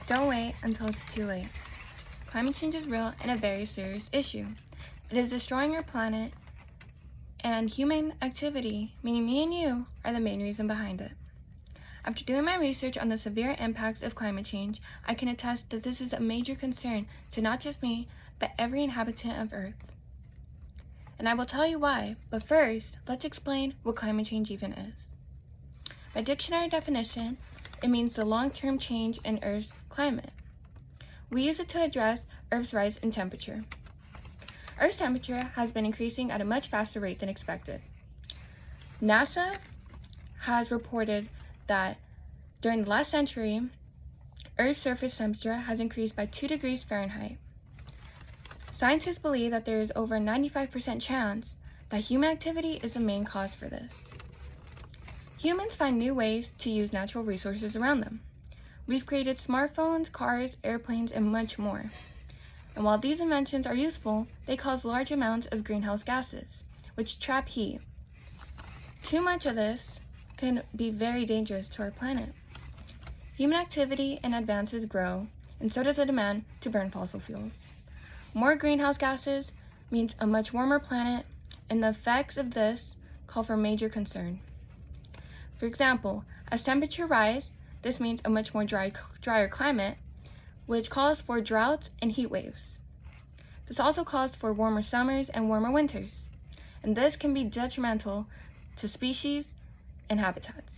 Don't wait until it's too late. Climate change is real and a very serious issue. It is destroying our planet, and human activity, meaning me and you, are the main reason behind it. After doing my research on the severe impacts of climate change, I can attest that this is a major concern to not just me, but every inhabitant of Earth. And I will tell you why, but first, let's explain what climate change even is. By dictionary definition, it means the long-term change in Earth's climate. We use it to address Earth's rise in temperature. Earth's temperature has been increasing at a much faster rate than expected. NASA has reported that during the last century, Earth's surface temperature has increased by 2 degrees Fahrenheit. Scientists believe that there is over a 95% chance that human activity is the main cause for this. Humans find new ways to use natural resources around them. We've created smartphones, cars, airplanes, and much more. And while these inventions are useful, they cause large amounts of greenhouse gases, which trap heat. Too much of this can be very dangerous to our planet. Human activity and advances grow, and so does the demand to burn fossil fuels. More greenhouse gases means a much warmer planet, and the effects of this call for major concern. For example, as temperatures rise, this means a much more drier climate, which calls for droughts and heat waves. This also calls for warmer summers and warmer winters, and this can be detrimental to species and habitats.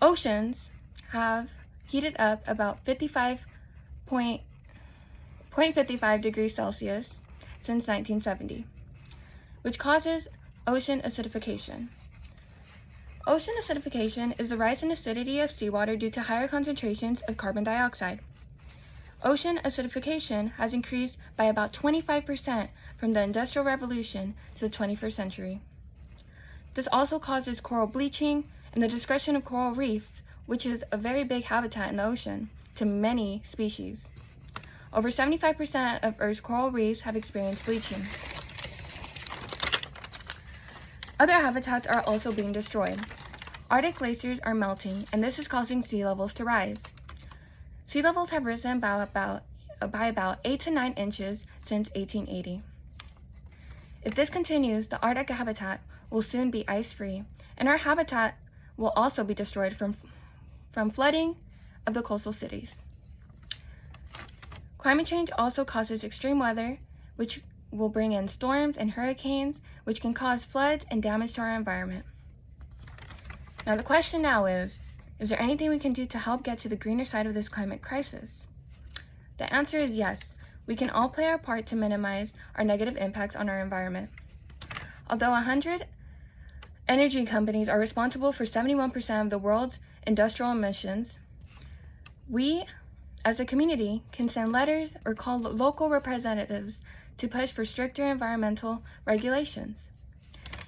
Oceans have heated up about 0.55 degrees Celsius since 1970, which causes ocean acidification. Ocean acidification is the rise in acidity of seawater due to higher concentrations of carbon dioxide. Ocean acidification has increased by about 25% from the Industrial Revolution to the 21st century. This also causes coral bleaching and the destruction of coral reefs, which is a very big habitat in the ocean to many species. Over 75% of Earth's coral reefs have experienced bleaching. Other habitats are also being destroyed. Arctic glaciers are melting, and this is causing sea levels to rise. Sea levels have risen by about 8 to 9 inches since 1880. If this continues, the Arctic habitat will soon be ice-free, and our habitat will also be destroyed from flooding of the coastal cities. Climate change also causes extreme weather, which will bring in storms and hurricanes, which can cause floods and damage to our environment. Now the question now is there anything we can do to help get to the greener side of this climate crisis? The answer is yes. We can all play our part to minimize our negative impacts on our environment. Although 100 energy companies are responsible for 71% of the world's industrial emissions, we, as a community, can send letters or call local representatives to push for stricter environmental regulations.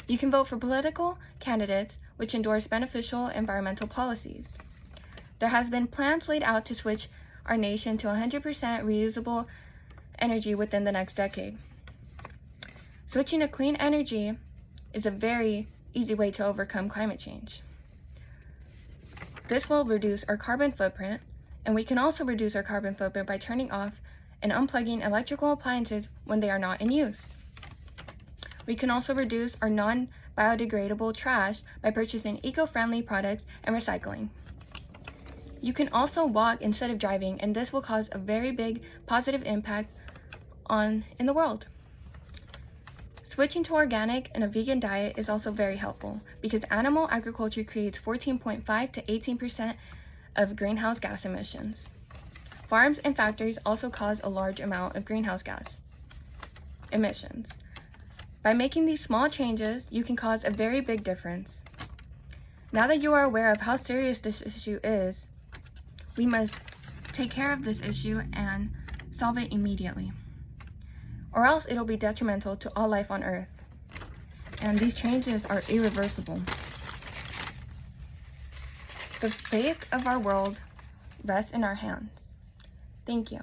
You can vote for political candidates which endorse beneficial environmental policies. There has been plans laid out to switch our nation to 100% reusable energy within the next decade. Switching to clean energy is a very easy way to overcome climate change. This will reduce our carbon footprint, and we can also reduce our carbon footprint by turning off and unplugging electrical appliances when they are not in use. We can also reduce our non-biodegradable trash by purchasing eco-friendly products and recycling. You can also walk instead of driving, and this will cause a very big positive impact in the world. Switching to organic and a vegan diet is also very helpful because animal agriculture creates 14.5 to 18% of greenhouse gas emissions. Farms and factories also cause a large amount of greenhouse gas emissions. By making these small changes, you can cause a very big difference. Now that you are aware of how serious this issue is, we must take care of this issue and solve it immediately, or else it'll be detrimental to all life on Earth. And these changes are irreversible. The fate of our world rests in our hands. Thank you.